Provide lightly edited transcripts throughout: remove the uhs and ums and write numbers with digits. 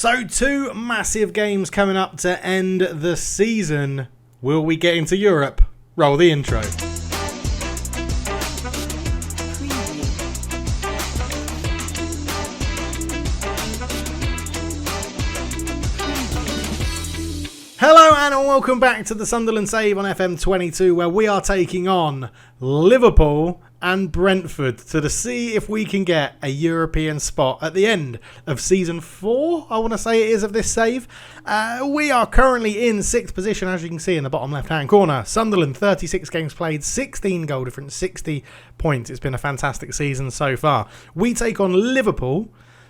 So 2 massive games coming up to end the season. Will we get into Europe? Roll the intro. Hello and welcome back to the Sunderland Save on FM22, where we are taking on Liverpool and Brentford to see if we can get a European spot at the end of season 4, I want to say it is, of this save. We are currently in 6th position, as you can see in the bottom left hand corner. Sunderland, 36 games played, 16 goal difference, 60 points. It's been a fantastic season so far. We take on Liverpool,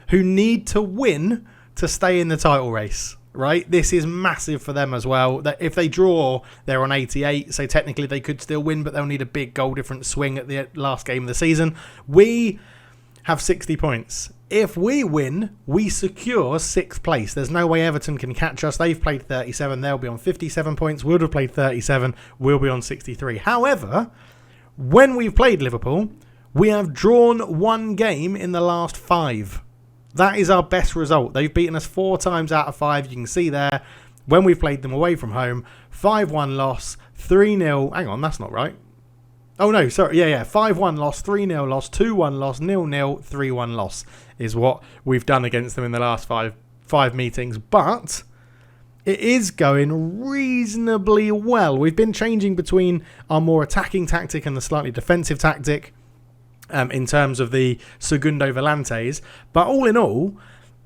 who need to win to stay in the title race. Right, this is massive for them as well. That if they draw, they're on 88, so technically they could still win, but they'll need a big goal difference swing at the last game of the season. We have 60 points. If we win, we secure 6th place. There's no way Everton can catch us. They've played 37, they'll be on 57 points. We'll have played 37, we'll be on 63. However, when we've played Liverpool, we have drawn 1 game in the last 5. That is our best result. They've beaten us 4 times out of 5. You can see there when we've played them away from home. 5-1 loss, 3-0. Hang on, that's not right. Oh, no, sorry. Yeah. 5-1 loss, 3-0 loss, 2-1 loss, 0-0, 3-1 loss is what we've done against them in the last five meetings. But it is going reasonably well. We've been changing between our more attacking tactic and the slightly defensive tactic. In terms of the Segundo Volantes, but all in all,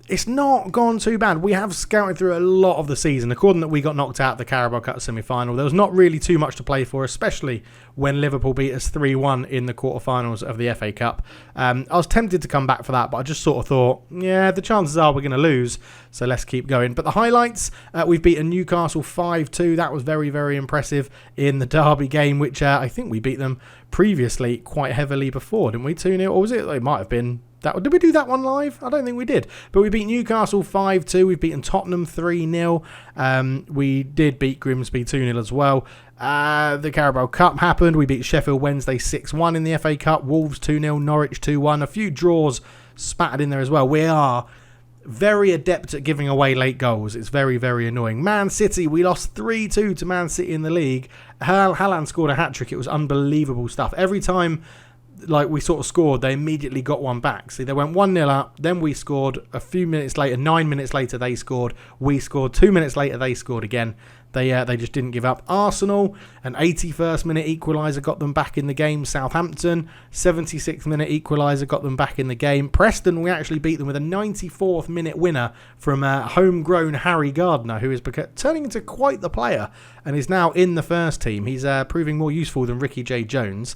it's not gone too bad. We have scouted through a lot of the season. According that we got knocked out of the Carabao Cup semi-final, there was not really too much to play for, especially when Liverpool beat us 3-1 in the quarterfinals of the FA Cup. I was tempted to come back for that, but I just sort of thought, yeah, the chances are we're going to lose, so let's keep going. But the highlights, we've beaten Newcastle 5-2. That was very, very impressive in the Derby game, which I think we beat them previously quite heavily before, didn't we? 2-0, or was it? It might have been. Did we do that one live? I don't think we did. But we beat Newcastle 5-2. We've beaten Tottenham 3-0. We did beat Grimsby 2-0 as well. The Carabao Cup happened. We beat Sheffield Wednesday 6-1 in the FA Cup. Wolves 2-0. Norwich 2-1. A few draws spattered in there as well. We are very adept at giving away late goals. It's very, very annoying. Man City, we lost 3-2 to Man City in the league. Haaland scored a hat-trick. It was unbelievable stuff. Every time we sort of scored, they immediately got one back. See, they went 1-0 up, then we scored a few minutes later, 9 minutes later they scored, we scored, 2 minutes later they scored again. They just didn't give up. Arsenal, an 81st minute equaliser got them back in the game. Southampton, 76th minute equaliser got them back in the game. Preston, we actually beat them with a 94th minute winner from homegrown Harry Gardner, who is turning into quite the player and is now in the first team. He's proving more useful than Ricky J. Jones.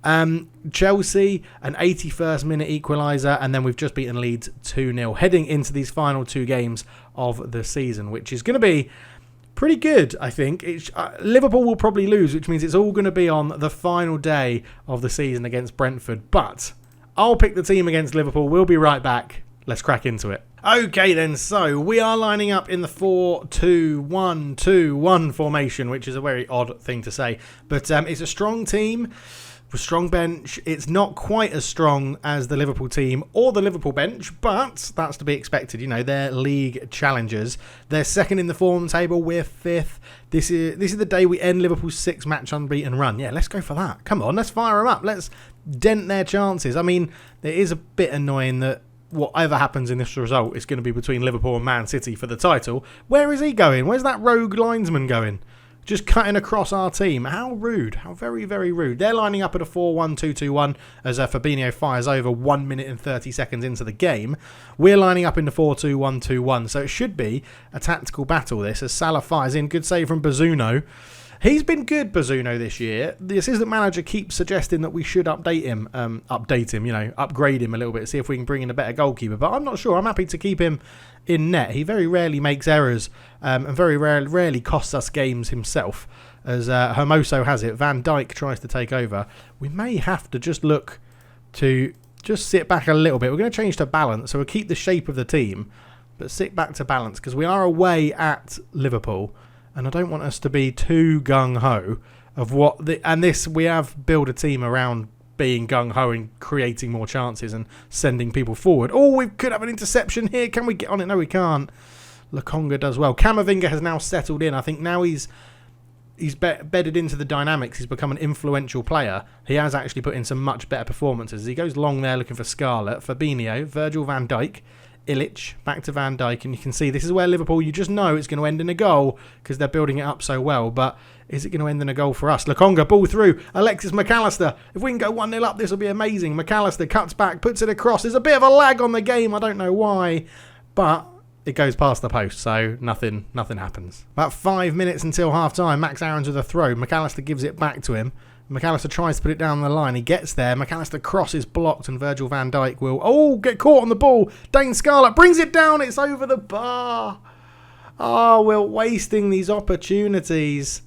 Chelsea, an 81st minute equaliser, and then we've just beaten Leeds 2-0, heading into these final 2 games of the season, which is going to be pretty good, I think. Liverpool will probably lose, which means it's all going to be on the final day of the season against Brentford, but I'll pick the team against Liverpool. We'll be right back. Let's crack into it. Okay then, so we are lining up in the 4-2-1-2-1 formation, which is a very odd thing to say, but it's a strong team. Strong bench. It's not quite as strong as the Liverpool team or the Liverpool bench, but that's to be expected. You know, they're league challengers. They're second in the form table. We're 5th. This is the day we end Liverpool's 6-match unbeaten run. Yeah, let's go for that. Come on, let's fire them up. Let's dent their chances. I mean, it is a bit annoying that whatever happens in this result is going to be between Liverpool and Man City for the title. Where is he going? Where's that rogue linesman going? Just cutting across our team. How rude. How very, very rude. They're lining up at a 4-1-2-2-1 as Fabinho fires over 1 minute and 30 seconds into the game. We're lining up in the 4-2-1-2-1. So it should be a tactical battle, this, as Salah fires in. Good save from Bazzuno. He's been good, Bazzuno, this year. The assistant manager keeps suggesting that we should upgrade him, upgrade him a little bit, see if we can bring in a better goalkeeper. But I'm not sure. I'm happy to keep him in net. He very rarely makes errors and very rarely costs us games himself. As Hermoso has it, Van Dijk tries to take over. We may have to just look to just sit back a little bit. We're going to change to balance, so we'll keep the shape of the team, but sit back to balance because we are away at Liverpool. And I don't want us to be too gung-ho of we have built a team around being gung-ho and creating more chances and sending people forward. Oh, we could have an interception here. Can we get on it? No, we can't. Lokonga does well. Camavinga has now settled in. I think now he's bedded into the dynamics. He's become an influential player. He has actually put in some much better performances. He goes long there looking for Scarlett, Fabinho, Virgil van Dijk, Illich, back to Van Dijk, and you can see this is where Liverpool, you just know it's going to end in a goal because they're building it up so well, but is it going to end in a goal for us? Lokonga, ball through, Alexis McAllister. If we can go 1-0 up, this will be amazing. McAllister cuts back, puts it across. There's a bit of a lag on the game, I don't know why, but it goes past the post, so nothing happens. About 5 minutes until half-time, Max Aarons with a throw. McAllister gives it back to him. McAllister tries to put it down the line. He gets there. McAllister cross is blocked, and Virgil van Dijk will, get caught on the ball. Dane Scarlett brings it down. It's over the bar. Oh, we're wasting these opportunities.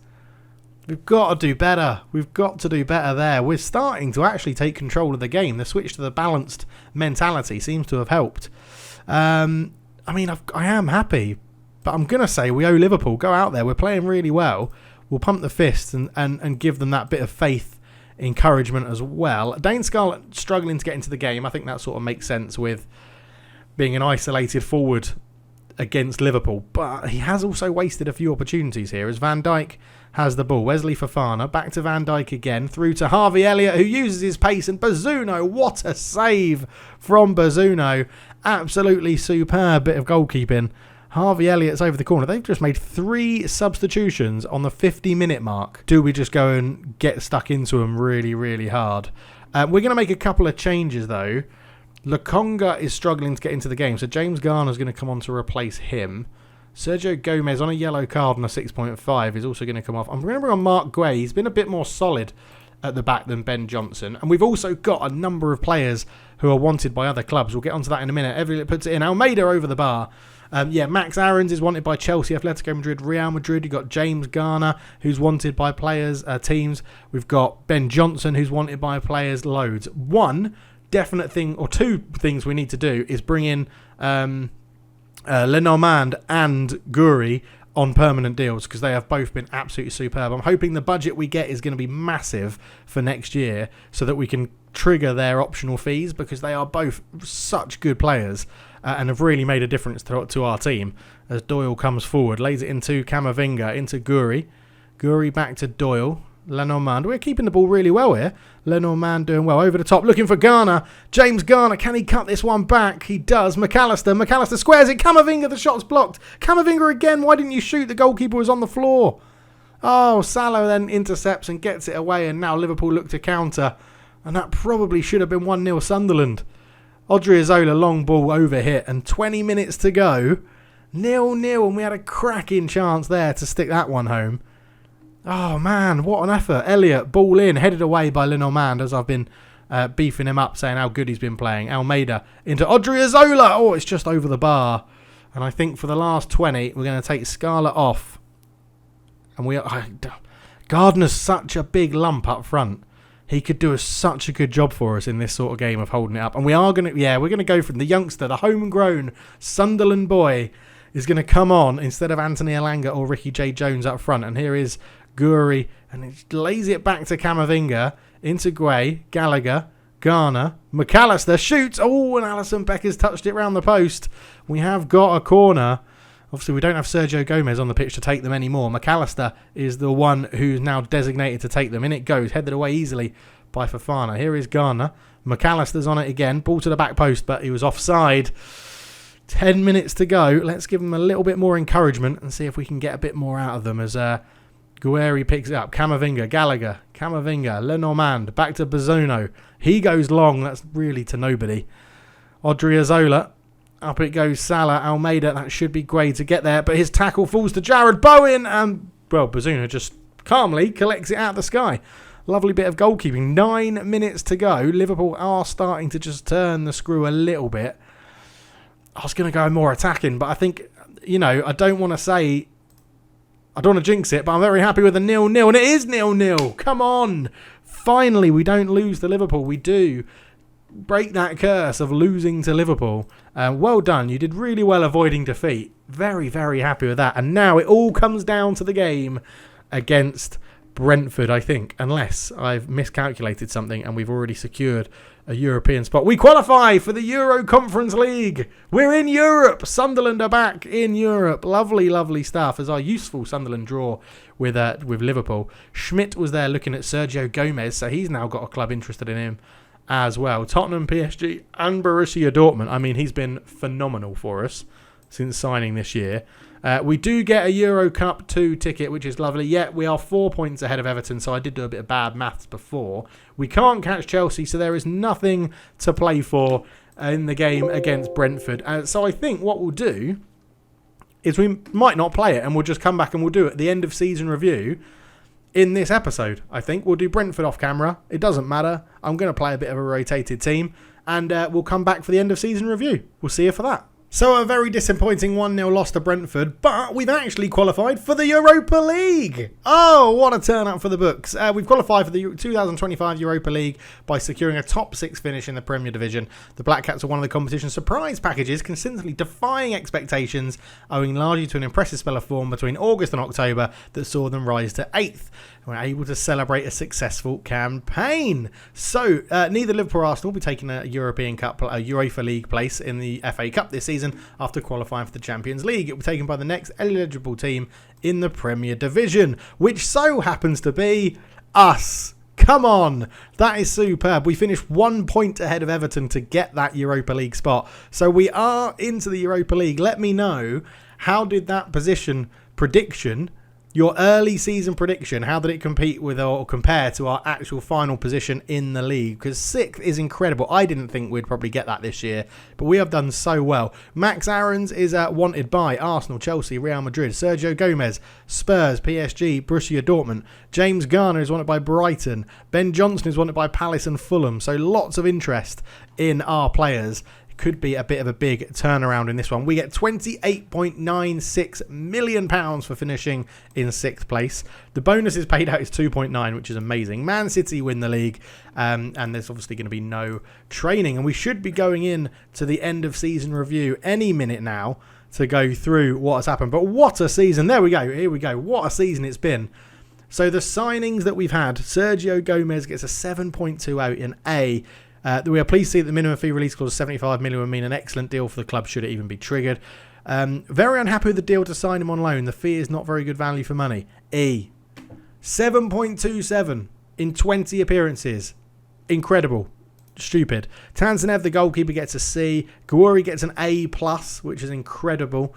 We've got to do better. We've got to do better there. We're starting to actually take control of the game. The switch to the balanced mentality seems to have helped. I am happy, but I'm going to say we owe Liverpool. Go out there. We're playing really well. We'll pump the fists and give them that bit of faith, encouragement as well. Dane Scarlett struggling to get into the game. I think that sort of makes sense with being an isolated forward against Liverpool. But he has also wasted a few opportunities here as Van Dijk has the ball. Wesley Fofana, back to Van Dijk again, through to Harvey Elliott, who uses his pace, and Bazunu, what a save from Bazunu. Absolutely superb bit of goalkeeping. Harvey Elliott's over the corner. They've just made 3 substitutions on the 50-minute mark. Do we just go and get stuck into them really, really hard? We're going to make a couple of changes, though. Lokonga is struggling to get into the game, so James Garner's going to come on to replace him. Sergio Gomez on a yellow card on a 6.5 is also going to come off. I'm going to bring on Mark Guay. He's been a bit more solid at the back than Ben Johnson. And we've also got a number of players who are wanted by other clubs. We'll get onto that in a minute. Everett puts it in. Almeida over the bar. Max Aarons is wanted by Chelsea, Atletico Madrid, Real Madrid. You've got James Garner, who's wanted by players, teams. We've got Ben Johnson, who's wanted by players, loads. One definite thing, or 2 things we need to do is bring in Lenormand and Guri on permanent deals because they have both been absolutely superb. I'm hoping the budget we get is going to be massive for next year so that we can trigger their optional fees because they are both such good players and have really made a difference to our team. As Doyle comes forward, lays it into Camavinga, into Guri. Guri back to Doyle. Lenormand. We're keeping the ball really well here. Lenormand doing well. Over the top, looking for Garner. James Garner, can he cut this one back? He does. McAllister squares it. Camavinga, the shot's blocked. Camavinga again. Why didn't you shoot? The goalkeeper was on the floor. Oh, Salah then intercepts and gets it away, and now Liverpool look to counter. And that probably should have been 1-0 Sunderland. Odriozola, long ball overhit, and 20 minutes to go. 0-0, and we had a cracking chance there to stick that one home. Oh, man, what an effort. Elliott, ball in, headed away by Lenormand, as I've been beefing him up, saying how good he's been playing. Almeida into Odriozola. Oh, it's just over the bar. And I think for the last 20, we're going to take Scarlett off. And Gardner's such a big lump up front. He could do such a good job for us in this sort of game of holding it up. And we're going to go from the youngster, the homegrown Sunderland boy, is going to come on instead of Anthony Elanga or Ricky J. Jones up front. And here is Guri, and he lays it back to Camavinga, into Guay, Gallagher, Garner, McAllister shoots. Oh, and Alisson Becker's touched it round the post. We have got a corner. Obviously, we don't have Sergio Gomez on the pitch to take them anymore. McAllister is the one who's now designated to take them. In it goes, headed away easily by Fofana. Here is Garner. McAllister's on it again. Ball to the back post, but he was offside. 10 minutes to go. Let's give them a little bit more encouragement and see if we can get a bit more out of them as Guerri picks it up. Camavinga, Gallagher, Lenormand, back to Bazunu. He goes long. That's really to nobody. Odriozola. Up it goes Salah, Almeida. That should be great to get there, but his tackle falls to Jared Bowen, and, Bazunu just calmly collects it out of the sky. Lovely bit of goalkeeping. 9 minutes to go. Liverpool are starting to just turn the screw a little bit. I was going to go more attacking, but I think, I don't want to jinx it, but I'm very happy with a 0-0, and it is 0-0. Come on. Finally, we don't lose to Liverpool. We do break that curse of losing to Liverpool. Well done. You did really well avoiding defeat. Very, very happy with that. And now it all comes down to the game against Brentford, I think, unless I've miscalculated something and we've already secured a European spot. We qualify for the Euro Conference League. We're in Europe. Sunderland are back in Europe. Lovely, lovely stuff. As our useful Sunderland draw with Liverpool. Schmidt was there looking at Sergio Gomez, so he's now got a club interested in him as well. Tottenham, PSG and Borussia Dortmund. I mean, he's been phenomenal for us since signing this year. We do get a Euro Cup 2 ticket, which is lovely. Yet we are 4 points ahead of Everton, so I did do a bit of bad maths before. We can't catch Chelsea, so there is nothing to play for in the game against Brentford. So I think what we'll do is we might not play it, and we'll just come back and we'll do it at the end of season review in this episode. I think we'll do Brentford off camera. It doesn't matter. I'm going to play a bit of a rotated team, and we'll come back for the end of season review. We'll see you for that. So a very disappointing 1-0 loss to Brentford, but we've actually qualified for the Europa League. Oh, what a turn up for the books. We've qualified for the 2025 Europa League by securing a top 6 finish in the Premier Division. The Black Cats are one of the competition's surprise packages, consistently defying expectations, owing largely to an impressive spell of form between August and October that saw them rise to 8th. We're able to celebrate a successful campaign. So, neither Liverpool or Arsenal will be taking a European Cup, a UEFA League place in the FA Cup this season after qualifying for the Champions League. It will be taken by the next eligible team in the Premier Division, which so happens to be us. Come on, that is superb. We finished 1 point ahead of Everton to get that Europa League spot. So we are into the Europa League. Let me know, how did that position prediction, your early season prediction, how did it compete with or compare to our actual final position in the league? Because 6th is incredible. I didn't think we'd probably get that this year, but we have done so well. Max Aarons is wanted by Arsenal, Chelsea, Real Madrid, Sergio Gomez, Spurs, PSG, Borussia Dortmund. James Garner is wanted by Brighton. Ben Johnson is wanted by Palace and Fulham. So lots of interest in our players. Could be a bit of a big turnaround in this one. We get £28.96 million for finishing in 6th place. The bonus is paid out is 2.9, which is amazing. Man City win the league, and there's obviously going to be no training, and we should be going in to the end of season review any minute now to go through what has happened. But what a season. There we go. Here we go. What a season it's been. So the signings that we've had, Sergio Gomez gets a 7.2 out in A. We are pleased to see that the minimum fee release clause of 75 million would mean an excellent deal for the club should it even be triggered. Very unhappy with the deal to sign him on loan. The fee is not very good value for money. E. 7.27 in 20 appearances. Incredible. Stupid. Tanzanev, the goalkeeper, gets a C. Gouiri gets an A+, which is incredible.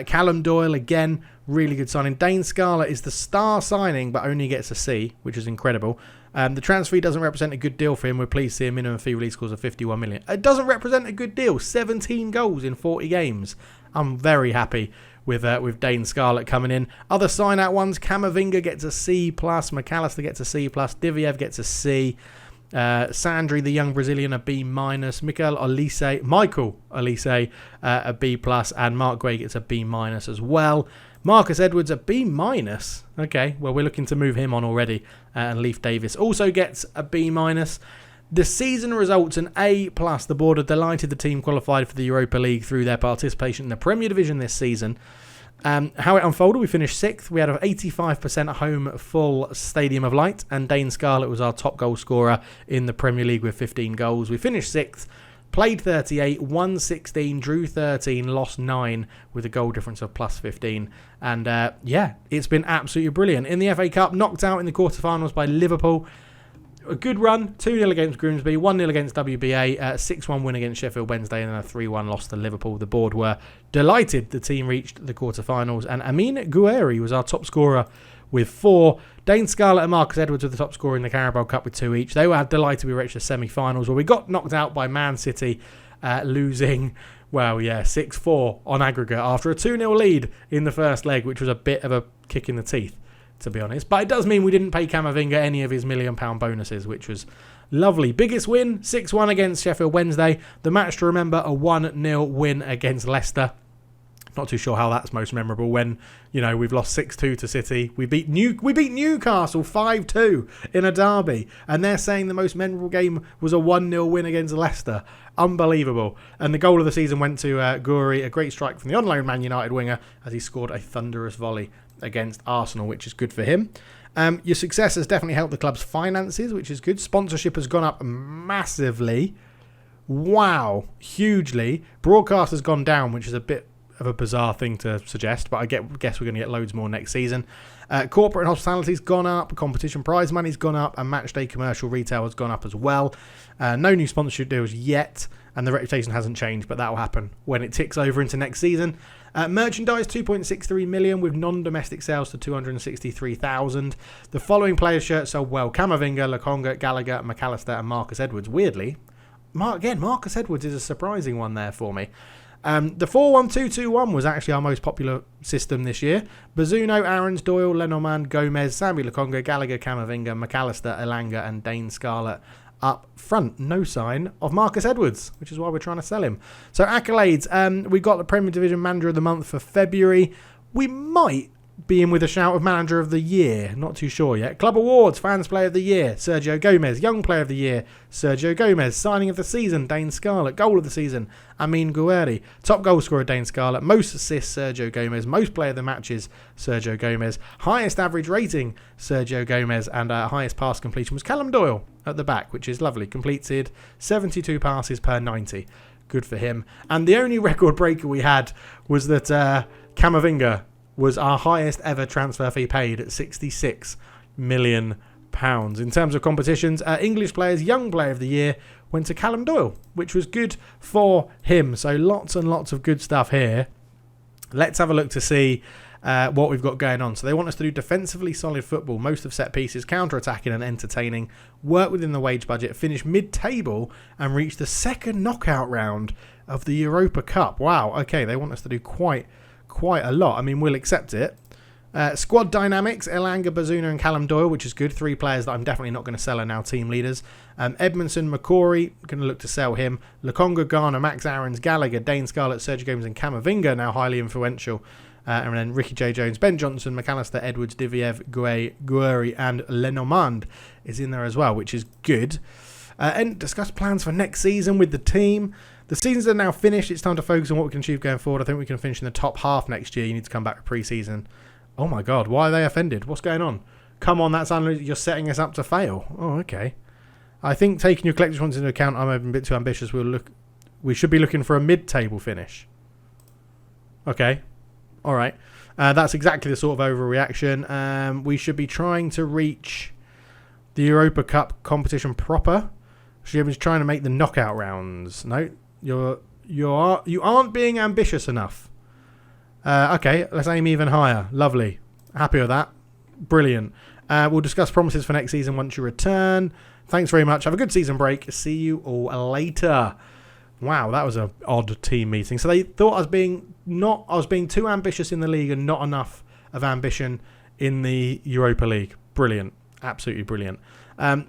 Callum Doyle, again, really good signing. Dane Scarlett is the star signing, but only gets a C, which is incredible. The transfer fee doesn't represent a good deal for him. We're pleased to see a minimum fee release clause of 51 million. It doesn't represent a good deal. 17 goals in 40 games. I'm very happy with Dane Scarlett coming in. Other sign-out ones, Camavinga gets a C+, McAllister gets a C+, Diviev gets a C, Sandri, the young Brazilian, a B-, Michael Olise, a B+, and Mark Gray gets a B- as well. Marcus Edwards, a B-. Okay, well, we're looking to move him on already. And Leif Davis also gets a B-. The season results an A+. The board are delighted the team qualified for the Europa League through their participation in the Premier Division this season. How it unfolded, we finished 6th. We had an 85% home full Stadium of Light, and Dane Scarlett was our top goal scorer in the Premier League with 15 goals. We finished 6th. Played 38, won 16, drew 13, lost 9 with a goal difference of plus 15. And yeah, it's been absolutely brilliant. In the FA Cup, knocked out in the quarterfinals by Liverpool. A good run, 2-0 against Grimsby, 1-0 against WBA, 6-1 win against Sheffield Wednesday, and then a 3-1 loss to Liverpool. The board were delighted the team reached the quarterfinals, and Amin Gouiri was our top scorer with 4. Dane Scarlett and Marcus Edwards were the top scorer in the Carabao Cup with 2 each. They were delighted we reached the semi-finals, where we got knocked out by Man City, losing, 6-4 on aggregate after a 2-0 lead in the first leg, which was a bit of a kick in the teeth, to be honest. But it does mean we didn't pay Camavinga any of his £1 million bonuses, which was lovely. Biggest win, 6-1 against Sheffield Wednesday. The match to remember, a 1-0 win against Leicester. Not too sure how that's most memorable when, we've lost 6-2 to City. We beat Newcastle 5-2 in a derby, and they're saying the most memorable game was a 1-0 win against Leicester. Unbelievable. And the goal of the season went to Gouiri, a great strike from the on-loan Man United winger as he scored a thunderous volley against Arsenal, which is good for him. Your success has definitely helped the club's finances, which is good. Sponsorship has gone up massively. Wow, hugely. Broadcast has gone down, which is a bit of a bizarre thing to suggest, but I guess we're going to get loads more next season. Corporate and hospitality's gone up, competition prize money's gone up, and matchday commercial retail has gone up as well. No new sponsorship deals yet, and the reputation hasn't changed, but that will happen when it ticks over into next season. Merchandise, 2.63 million, with non-domestic sales to 263,000. The following players' shirts sold well: Camavinga, Lokonga, Gallagher, McAllister, and Marcus Edwards. Weirdly, Marcus Edwards is a surprising one there for me. The 4-1-2-2-1 was actually our most popular system this year. Bazunu, Aarons, Doyle, Lenormand, Gomez, Sambi Lokonga, Gallagher, Camavinga, McAllister, Elanga, and Dane Scarlett up front. No sign of Marcus Edwards, which is why we're trying to sell him. So accolades. We got the Premier Division Manager of the Month for February. We might be in with a shout of Manager of the Year. Not too sure yet. Club Awards, Fans Player of the Year, Sergio Gomez. Young Player of the Year, Sergio Gomez. Signing of the Season, Dane Scarlett. Goal of the Season, Amin Gouiri. Top Goal Scorer, Dane Scarlett. Most Assists, Sergio Gomez. Most Player of the Matches, Sergio Gomez. Highest Average Rating, Sergio Gomez. And highest Pass Completion was Callum Doyle at the back, which is lovely. Completed 72 passes per 90. Good for him. And the only record breaker we had was that Camavinga was our highest ever transfer fee paid at £66 million. In terms of competitions, English Players Young Player of the Year went to Callum Doyle, which was good for him. So lots and lots of good stuff here. Let's have a look to see what we've got going on. So they want us to do defensively solid football, most of set pieces, counter-attacking and entertaining, work within the wage budget, finish mid-table and reach the second knockout round of the Europa Cup. Wow, okay, they want us to do quite a lot. I mean, we'll accept it. Squad dynamics, Elanga, Bazunu and Callum Doyle, which is good. 3 players that I'm definitely not going to sell are now team leaders. Edmondson, McCory, going to look to sell him. Lokonga, Garner, Max Aarons, Gallagher, Dane Scarlett, Sergio Gomez and Camavinga, now highly influential. And then Ricky J. Jones, Ben Johnson, McAllister, Edwards, Diviev, Gouiri and Lenormand is in there as well, which is good. And discuss plans for next season with the team. The seasons are now finished. It's time to focus on what we can achieve going forward. I think we can finish in the top half next year. You need to come back for pre-season. Oh my God, why are they offended? What's going on? Come on, you're setting us up to fail. Oh, okay. I think taking your collective ones into account, I'm a bit too ambitious. We should be looking for a mid-table finish. Okay. All right. That's exactly the sort of overreaction. We should be trying to reach the Europa Cup competition proper. Should be trying to make the knockout rounds. No, you aren't being ambitious enough. Okay, let's aim even higher. Lovely. Happy with that. Brilliant. We'll discuss promises for next season once you return. Thanks very much. Have a good season break. See you all later. Wow, that was an odd team meeting. So they thought I was being too ambitious in the league and not enough of ambition in the Europa League. Brilliant. Absolutely brilliant.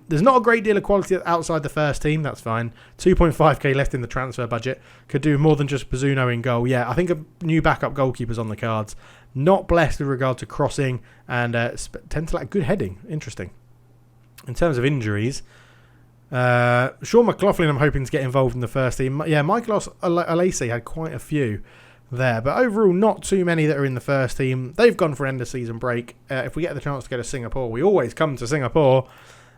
There's not a great deal of quality outside the first team. That's fine. 2.5k left in the transfer budget. Could do more than just Bazunu in goal. Yeah, I think a new backup goalkeeper's on the cards. Not blessed with regard to crossing and tend to lack good heading. Interesting. In terms of injuries, Sean McLaughlin I'm hoping to get involved in the first team. Yeah, Michael Alesi had quite a few there, but overall not too many that are in the first team. They've gone for end of season break. If we get the chance to go to Singapore, we always come to Singapore.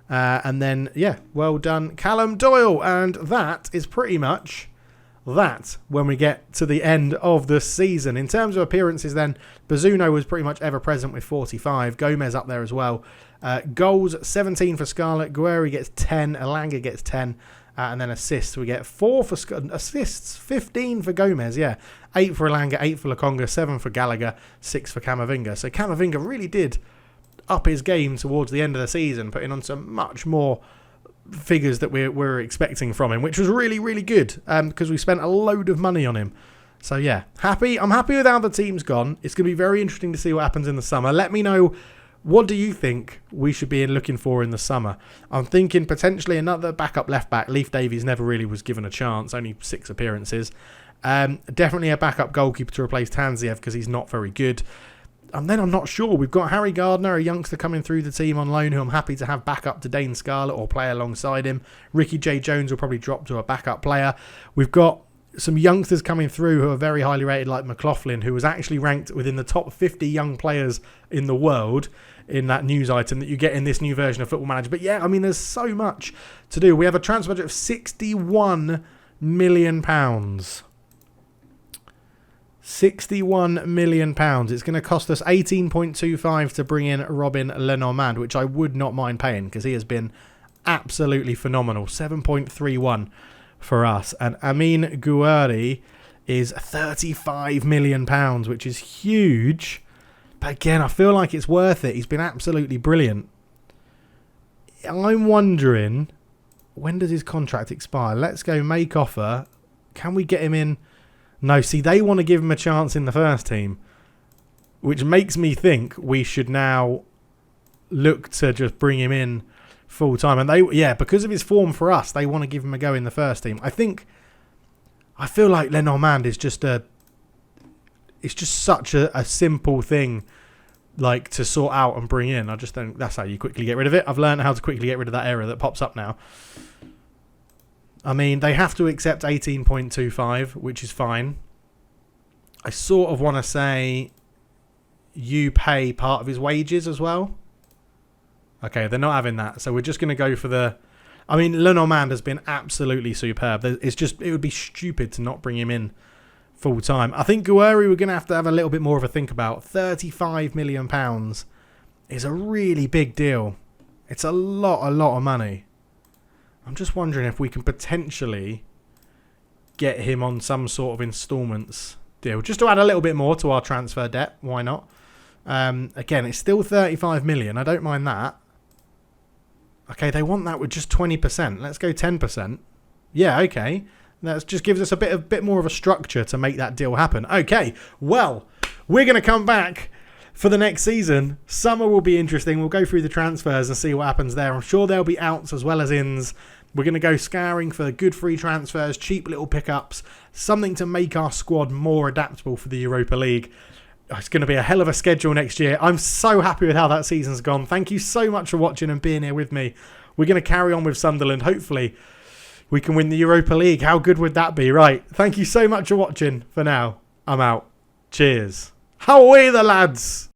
And then, yeah, well done, Callum Doyle. And that is pretty much that when we get to the end of the season. In terms of appearances then, Bazunu was pretty much ever present with 45. Gomez up there as well. Goals, 17 for Scarlett. Gouiri gets 10. Elanga gets 10. And then assists, we get 4 for assists, 15 for Gomez, yeah. 8 for Elanga, 8 for Lokonga, 7 for Gallagher, 6 for Camavinga. So Camavinga really did up his game towards the end of the season, putting on some much more figures that we're expecting from him, which was really, really good because we spent a load of money on him. So yeah, happy. I'm happy with how the team's gone. It's going to be very interesting to see what happens in the summer. Let me know, what do you think we should be looking for in the summer? I'm thinking potentially another backup left back. Leif Davies never really was given a chance, only 6 appearances. Definitely a backup goalkeeper to replace Tanziev because he's not very good. And then I'm not sure. We've got Harry Gardner, a youngster coming through the team on loan who I'm happy to have back up to Dane Scarlett or play alongside him. Ricky J. Jones will probably drop to a backup player. We've got some youngsters coming through who are very highly rated, like McLaughlin, who was actually ranked within the top 50 young players in the world in that news item that you get in this new version of Football Manager. But yeah, I mean, there's so much to do. We have a transfer budget of £61 million. £61 million. It's going to cost us 18.25 to bring in Robin Lenormand, which I would not mind paying because he has been absolutely phenomenal. 7.31 for us. And Amin Gouiri is £35 million, which is huge. But again, I feel like it's worth it. He's been absolutely brilliant. I'm wondering, when does his contract expire? Let's go make offer. Can we get him in? No, see, they want to give him a chance in the first team, which makes me think we should now look to just bring him in full time. And because of his form for us, they want to give him a go in the first team. I feel like Lenormand is just it's just such a simple thing, like, to sort out and bring in. I just don't. That's how you quickly get rid of it. I've learned how to quickly get rid of that error that pops up now. I mean, they have to accept 18.25, which is fine. I sort of want to say you pay part of his wages as well. Okay, they're not having that. So we're just going to go for the... I mean, Lenormand has been absolutely superb. It would be stupid to not bring him in full time. I think Gouiri we're going to have a little bit more of a think about. £35 million is a really big deal. It's a lot of money. I'm just wondering if we can potentially get him on some sort of instalments deal, just to add a little bit more to our transfer debt. Why not? Again, it's still 35 million. I don't mind that. Okay, they want that with just 20%. Let's go 10%. Yeah, okay. That just gives us a bit more of a structure to make that deal happen. Okay, well, we're going to come back for the next season. Summer will be interesting. We'll go through the transfers and see what happens there. I'm sure there'll be outs as well as ins. We're going to go scouring for good free transfers, cheap little pickups, something to make our squad more adaptable for the Europa League. It's going to be a hell of a schedule next year. I'm so happy with how that season's gone. Thank you so much for watching and being here with me. We're going to carry on with Sunderland. Hopefully, we can win the Europa League. How good would that be? Right. Thank you so much for watching. For now, I'm out. Cheers. How are we, the lads?